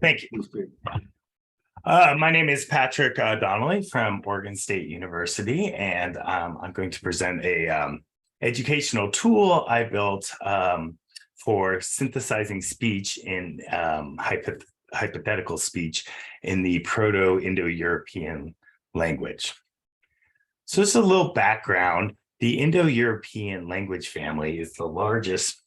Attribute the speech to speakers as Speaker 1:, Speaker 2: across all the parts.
Speaker 1: Thank you. My name is Patrick Donnelly from Oregon State University, and I'm going to present a educational tool I built for synthesizing speech in hypothetical speech in the Proto-Indo-European language. So just a little background. The Indo-European language family is the largest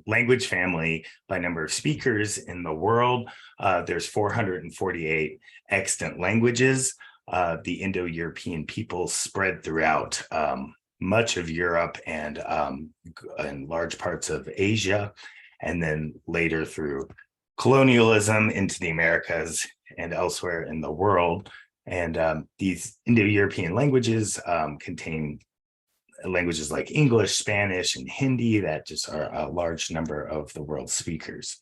Speaker 1: language family by number of speakers in the world. There's 448 extant languages. The Indo-European people spread throughout much of Europe and large parts of Asia, and then later through colonialism into the Americas and elsewhere in the world. And these Indo-European languages contain languages like English, Spanish, and Hindi that just are a large number of the world's speakers.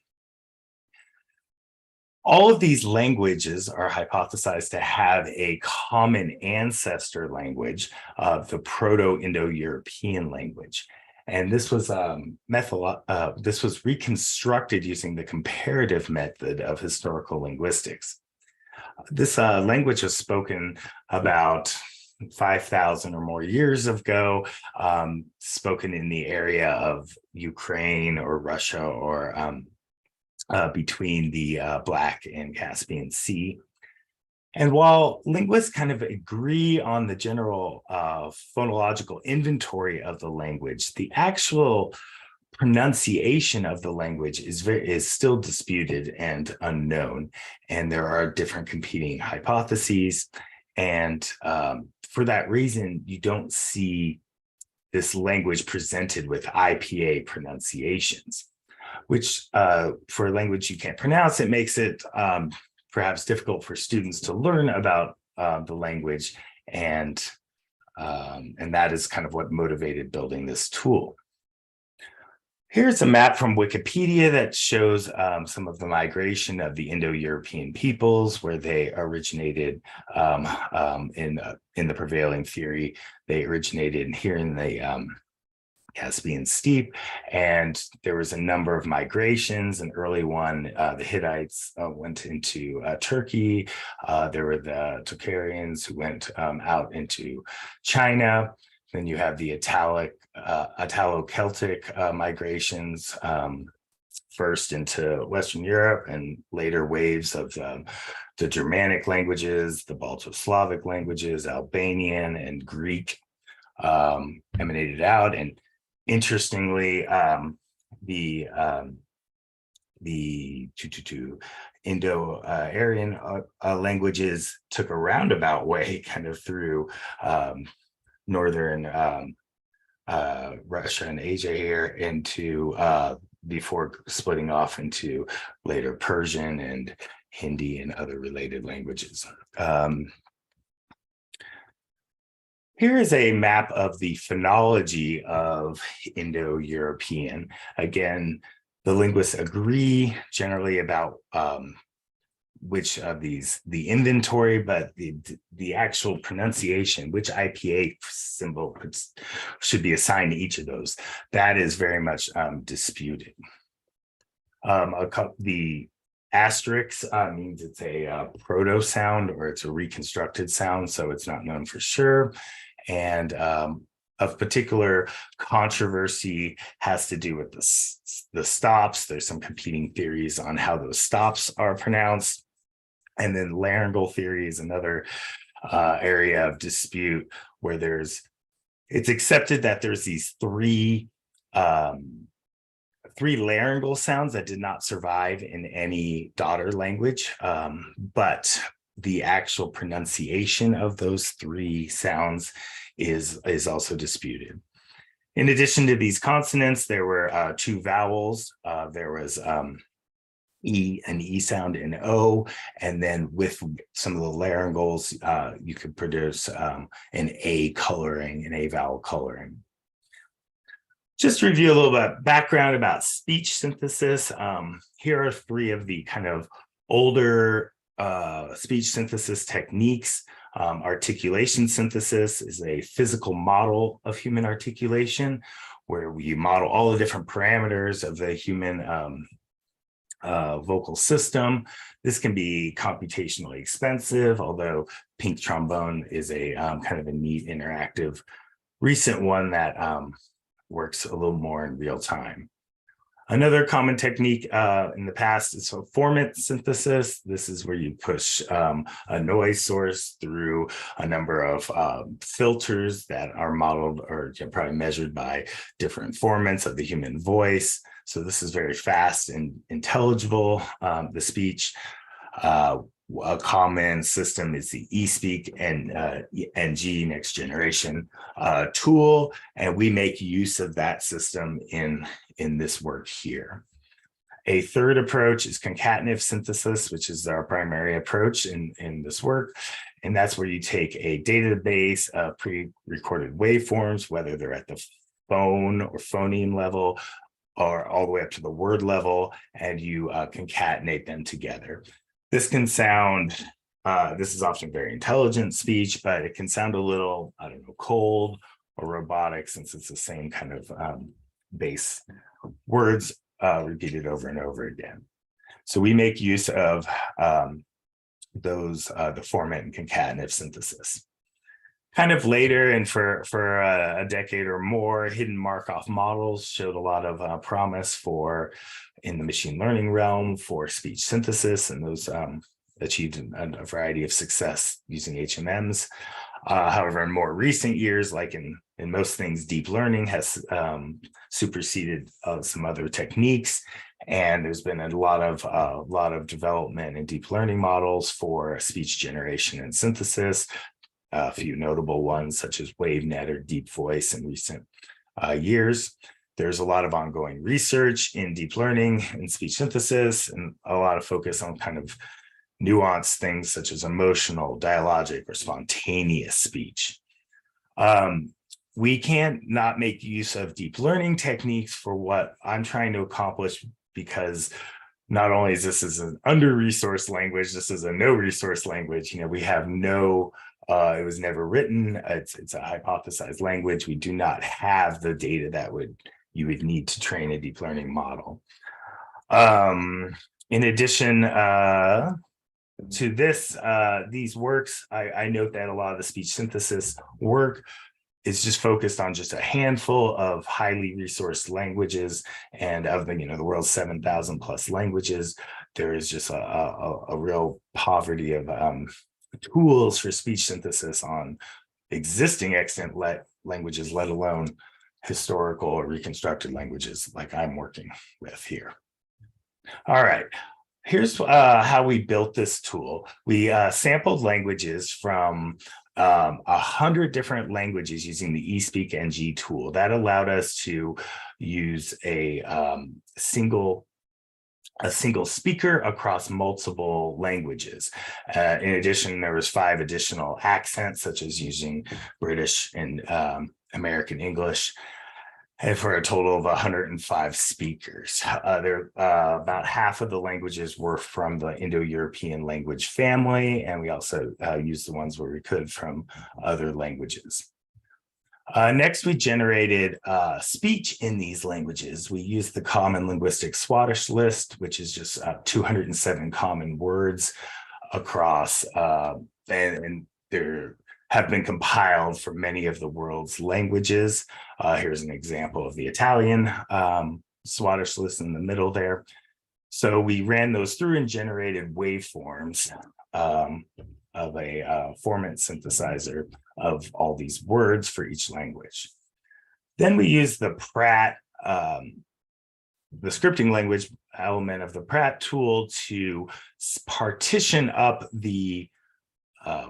Speaker 1: All of these languages are hypothesized to have a common ancestor language of the Proto-Indo-European language. And this was reconstructed using the comparative method of historical linguistics. This language was spoken about 5,000 or more years ago, spoken in the area of Ukraine or Russia or between the Black and Caspian Sea. And while linguists kind of agree on the general phonological inventory of the language, the actual pronunciation of the language is still disputed and unknown. And there are different competing hypotheses. And for that reason, you don't see this language presented with IPA pronunciations, which for a language you can't pronounce, it makes it perhaps difficult for students to learn about the language. And that is kind of what motivated building this tool. Here's a map from Wikipedia that shows some of the migration of the Indo-European peoples, where they originated in the prevailing theory. They originated here in the Caspian Steppe, and there was a number of migrations. An early one, the Hittites went into Turkey. There were the Tocharians who went out into China. Then you have the Italo-Celtic migrations, first into Western Europe, and later waves of the Germanic languages, the Balto-Slavic languages, Albanian and Greek emanated out. And interestingly, the Indo-Aryan languages took a roundabout way kind of through northern Russia and Asia here into before splitting off into later Persian and Hindi and other related languages. Here is a map of the phonology of Indo-European. Again, the linguists agree generally about which of these, the inventory, but the actual pronunciation, which IPA symbol should be assigned to each of those, that is very much disputed. The asterisk means it's a proto sound, or it's a reconstructed sound, so it's not known for sure. And of particular controversy has to do with the stops. There's some competing theories on how those stops are pronounced. And then laryngeal theory is another area of dispute, where it's accepted that there's these three laryngeal sounds that did not survive in any daughter language, but the actual pronunciation of those three sounds is also disputed. In addition to these consonants, there were two vowels. There was E, an E sound, and O, and then with some of the laryngals, you could produce an A coloring, an A vowel coloring. Just to review a little bit background about speech synthesis. Here are three of the kind of older speech synthesis techniques. Articulation synthesis is a physical model of human articulation, where we model all the different parameters of the human vocal system. This can be computationally expensive, although pink trombone is a kind of a neat interactive recent one that works a little more in real time. Another common technique in the past is formant synthesis. This is where you push a noise source through a number of filters that are modeled or probably measured by different formants of the human voice. So this is very fast and intelligible, the speech. A common system is the eSpeak and NG next generation tool, and we make use of that system in this work here. A third approach is concatenative synthesis, which is our primary approach in this work. And that's where you take a database of pre-recorded waveforms, whether they're at the phone or phoneme level or all the way up to the word level, and you concatenate them together. This can sound, this is often very intelligent speech, but it can sound a little, I don't know, cold or robotic since it's the same kind of base words repeated over and over again. So we make use of the formant and concatenative synthesis. Kind of later, and for a decade or more, hidden Markov models showed a lot of promise for in the machine learning realm for speech synthesis, and those achieved a variety of success using HMMs. However, in more recent years, like in most things, deep learning has superseded some other techniques, and there's been a lot of development in deep learning models for speech generation and synthesis. A few notable ones such as WaveNet or Deep Voice in recent years. There's a lot of ongoing research in deep learning and speech synthesis, and a lot of focus on kind of nuanced things such as emotional, dialogic, or spontaneous speech. We can't not make use of deep learning techniques for what I'm trying to accomplish, because not only is this an under-resourced language, this is a no-resource language. You know, we have no it was never written. It's a hypothesized language. We do not have the data that you would need to train a deep learning model. In addition to this, these works, I note that a lot of the speech synthesis work is just focused on just a handful of highly resourced languages, and of the world's 7,000 plus languages, there is just a real poverty of tools for speech synthesis on existing extant languages, let alone historical or reconstructed languages like I'm working with here. All right, here's how we built this tool. We sampled languages from 100 different languages using the eSpeak NG tool. That allowed us to use a single speaker across multiple languages. In addition, there was 5 additional accents, such as using British and American English, and for a total of 105 speakers. About half of the languages were from the Indo-European language family, and we also used the ones where we could from other languages. Next, we generated speech in these languages. We used the Common Linguistic Swadesh list, which is just 207 common words across, and there have been compiled for many of the world's languages. Here's an example of the Italian Swadesh list in the middle there. So we ran those through and generated waveforms of a formant synthesizer of all these words for each language. Then we use the Pratt, the scripting language element of the Pratt tool to partition up the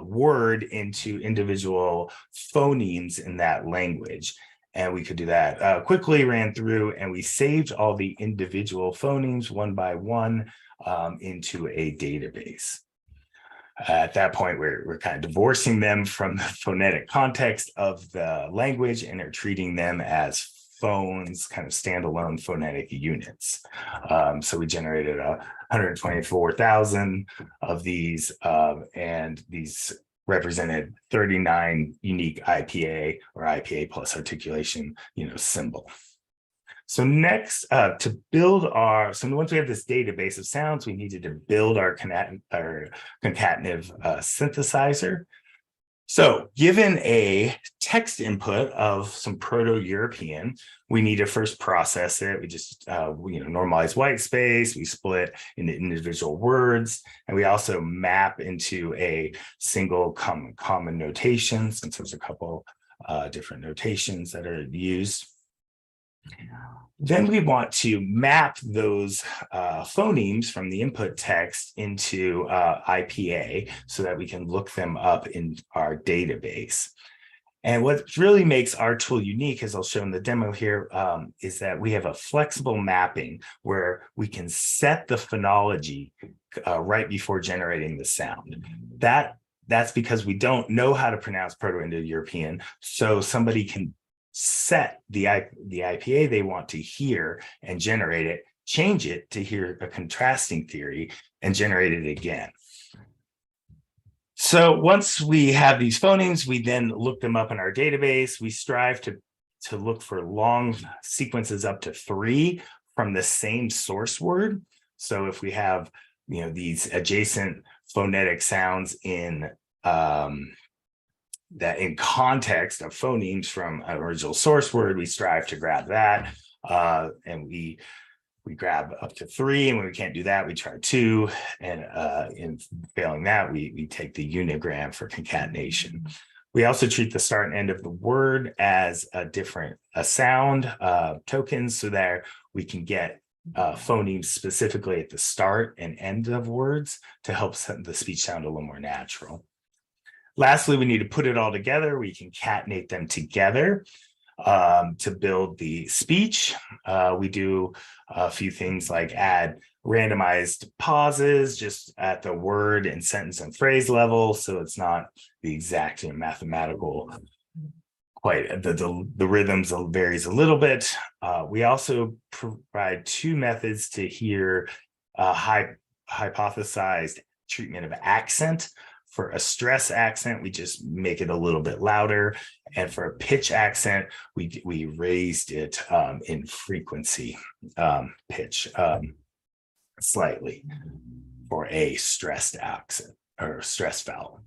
Speaker 1: word into individual phonemes in that language. And we could do that quickly, ran through, and we saved all the individual phonemes one by one into a database. At that point, we're kind of divorcing them from the phonetic context of the language and are treating them as phones, kind of standalone phonetic units. So we generated 124,000 of these, and these represented 39 unique IPA or IPA plus articulation, symbol. So next, to build so once we have this database of sounds, we needed to build our concatenative synthesizer. So given a text input of some Proto-European, we need to first process it. We just normalize white space, we split into individual words, and we also map into a single common notation, since there's a couple different notations that are used. Then we want to map those phonemes from the input text into IPA so that we can look them up in our database. And what really makes our tool unique, as I'll show in the demo here, is that we have a flexible mapping where we can set the phonology right before generating the sound. That's because we don't know how to pronounce Proto-Indo-European, so somebody can set the IPA they want to hear and generate it, change it to hear a contrasting theory and generate it again. So once we have these phonemes, we then look them up in our database. We strive to look for long sequences up to 3 from the same source word. So if we have these adjacent phonetic sounds in that in context of phonemes from an original source word, we strive to grab that, and we grab up to 3, and when we can't do that, we try 2, and in failing that, we take the unigram for concatenation. We also treat the start and end of the word as a sound tokens, so that we can get phonemes specifically at the start and end of words to help the speech sound a little more natural. Lastly, we need to put it all together. We concatenate them together to build the speech. We do a few things like add randomized pauses just at the word and sentence and phrase level, so it's not the exact mathematical, quite the rhythms varies a little bit. We also provide 2 methods to hear hypothesized treatment of accent. For a stress accent, we just make it a little bit louder. And for a pitch accent, we raised it in frequency pitch slightly for a stressed accent or stress vowel.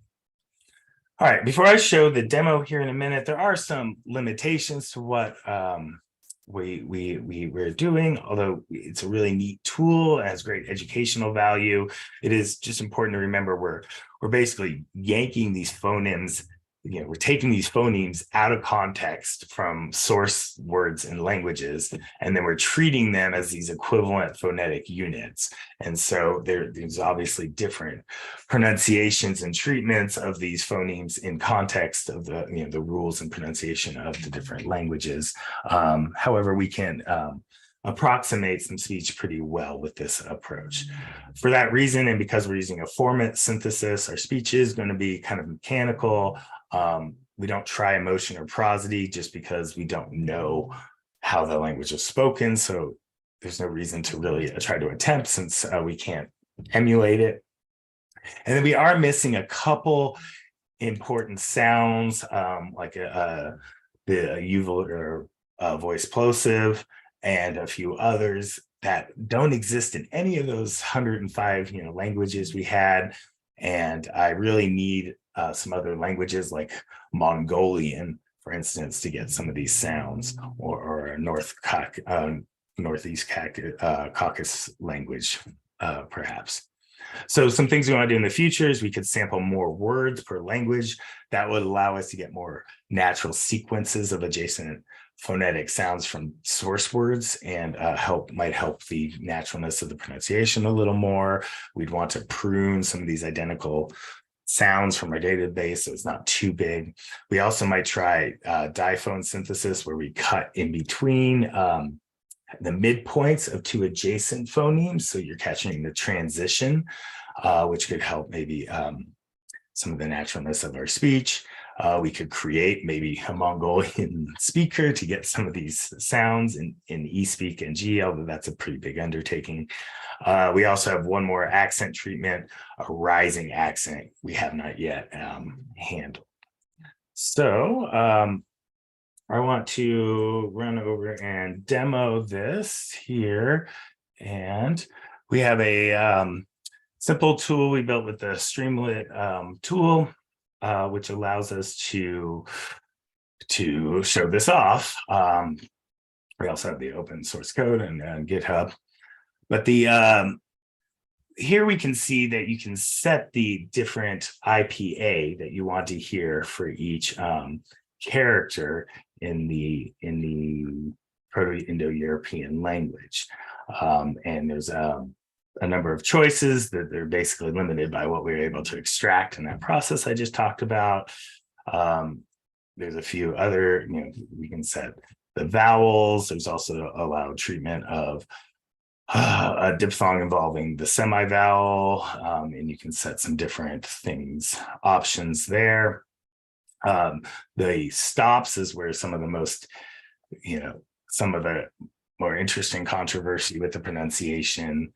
Speaker 1: All right, before I show the demo here in a minute, there are some limitations to what we're doing. Although it's a really neat tool, it has great educational value, it is just important to remember we're basically yanking these phonemes, we're taking these phonemes out of context from source words and languages, and then we're treating them as these equivalent phonetic units. And so there's obviously different pronunciations and treatments of these phonemes in context of the rules and pronunciation of the different languages. However, we can approximate some speech pretty well with this approach. For that reason, and because we're using a format synthesis, our speech is going to be kind of mechanical. We don't try emotion or prosody just because we don't know how the language is spoken. So there's no reason to really try to attempt, since we can't emulate it. And then we are missing a couple important sounds, like the uval or voice plosive, and a few others that don't exist in any of those 105 languages we had. And I really need some other languages like Mongolian, for instance, to get some of these sounds, or Northeast Caucasus language, perhaps. So some things we want to do in the future is we could sample more words per language. That would allow us to get more natural sequences of adjacent phonetic sounds from source words, and might help the naturalness of the pronunciation a little more. We'd want to prune some of these identical sounds from our database so it's not too big. We also might try diphone synthesis, where we cut in between the midpoints of 2 adjacent phonemes, so you're catching the transition, which could help maybe some of the naturalness of our speech. We could create maybe a Mongolian speaker to get some of these sounds in eSpeak and G, although that's a pretty big undertaking. We also have one more accent treatment, a rising accent we have not yet handled. So I want to run over and demo this here. And we have a simple tool we built with the Streamlit tool, which allows us to show this off. We also have the open source code and GitHub. But here we can see that you can set the different IPA that you want to hear for each character in the Proto-Indo-European language. And there's a number of choices that they're basically limited by what we were able to extract in that process I just talked about. There's a few other, we can set the vowels. There's also allowed treatment of a diphthong involving the semi-vowel, and you can set some different things, options there. The stops is where some of the most, some of the more interesting controversy with the pronunciation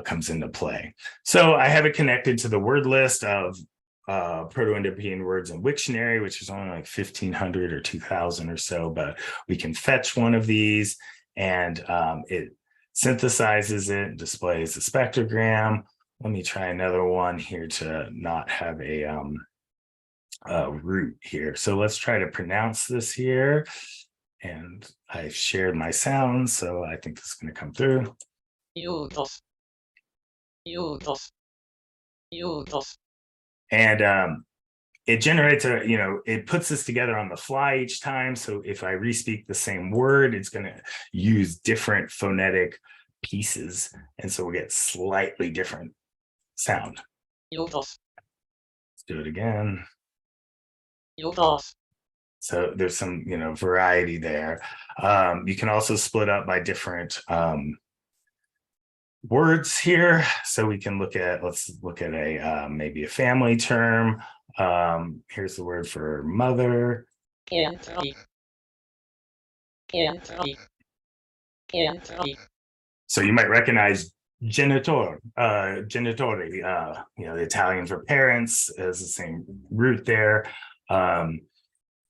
Speaker 1: comes into play. So I have it connected to the word list of Proto-Indo-European words in Wiktionary, which is only like 1,500 or 2,000 or so, but we can fetch one of these and it synthesizes it and displays the spectrogram. Let me try another one here to not have a root here. So let's try to pronounce this here. And I've shared my sounds, so I think this is going to come through. And it generates it puts this together on the fly each time. So if I respeak the same word, it's going to use different phonetic pieces. And so we'll get slightly different sound. Let's do it again. So there's some, variety there. You can also split up by different words here. So we can let's look at a maybe a family term. Here's the word for mother. So you might recognize genitor, genitore, the Italian for parents is the same root there.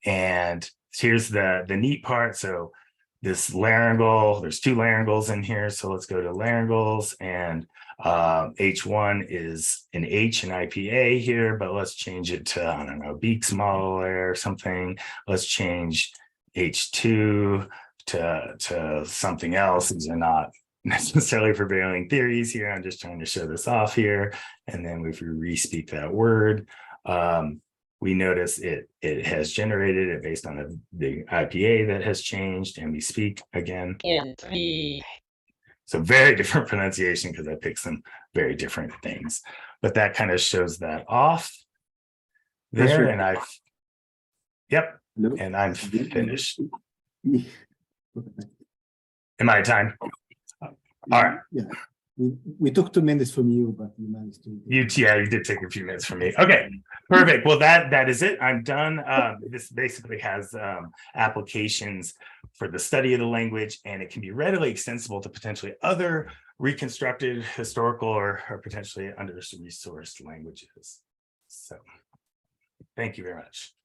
Speaker 1: And here's the neat part. So this laryngal, there's two laryngals in here. So let's go to laryngals, and H1 is an H in IPA here, but let's change it to, I don't know, Beek's model or something. Let's change H2 to something else. These are not necessarily prevailing theories here. I'm just trying to show this off here. And then if we re-speak that word, we notice it has generated it based on the IPA that has changed, and we speak again. So very different pronunciation because I picked some very different things. But that kind of shows that off there, and and I'm finished. Am I time? All right.
Speaker 2: Yeah. We took 2 minutes from you, but you managed to.
Speaker 1: You did take a few minutes from me. Okay, perfect. Well, that is it. I'm done. This basically has applications for the study of the language, and it can be readily extensible to potentially other reconstructed historical or potentially under-resourced languages. So thank you very much.